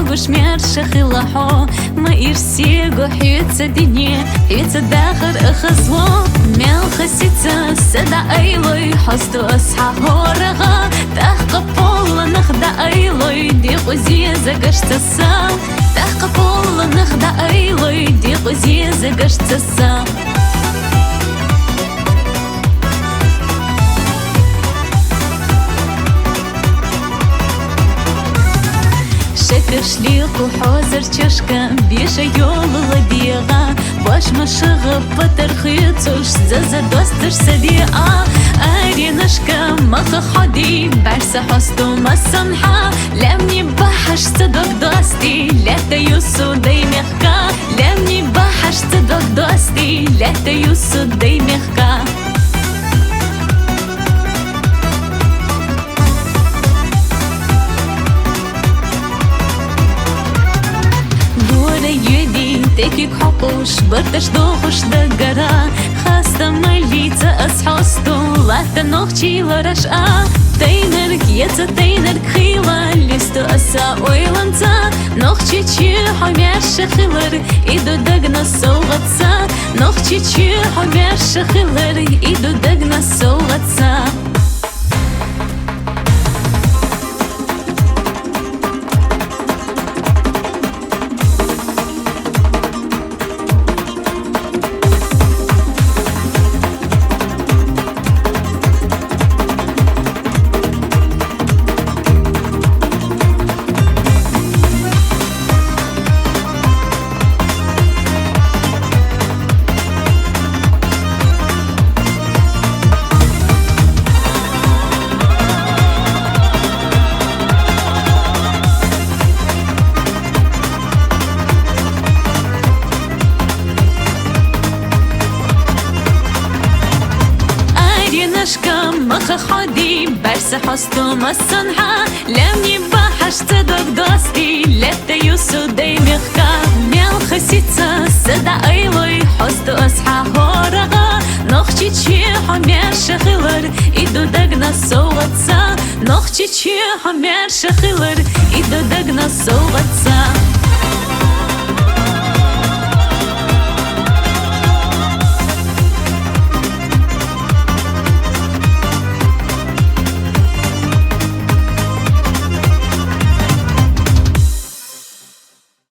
وقوش مير شخيلا حو ما يرسيقو حيوتا ديني حيوتا داخر اخزلو ميل خسيتا سدا ايلوي حستو اصحى هورغا تحقى بولا نخدا ايلوي دي قزيزة قشتسا تحقى بولا نخدا ايلوي دي قزيزة قشتسا شكر شليق وحوزر تششكا بيشا يول لديغا باش ما شغب بترخيطوش زازا دوستر صديقا اري نشكا مخ خدي برسا حستو ما سمحا لمني بحش صدق دوستي لا تيوسو دي مخكا لمني بحش صدق دوستي لا تيوسو دي مخكا تكيك حقوش برتش دوخش دقرا خاستا مليتا أسحوستو لا تنوخشي لرشقا تينرك يتا تينرك خيلا لستو أسا ويلانتا نوخشي تشي حمير شخيلر إدو دقنا سوغتسا نوخشي تشي حمير شخيلر إدو دقنا سوغتسا مخ خدي برس حستو ما صنحا لمني بحش صدق دوستي لا تيوسو دي مخكا ميل خسيتا سدا ايلوي حستو اصحى هورغا نوخشي تشي حمير شخيلر إدو دقنا سوغتسا نوخشي تشي حمير شخيلر إدو دقنا سوغتسا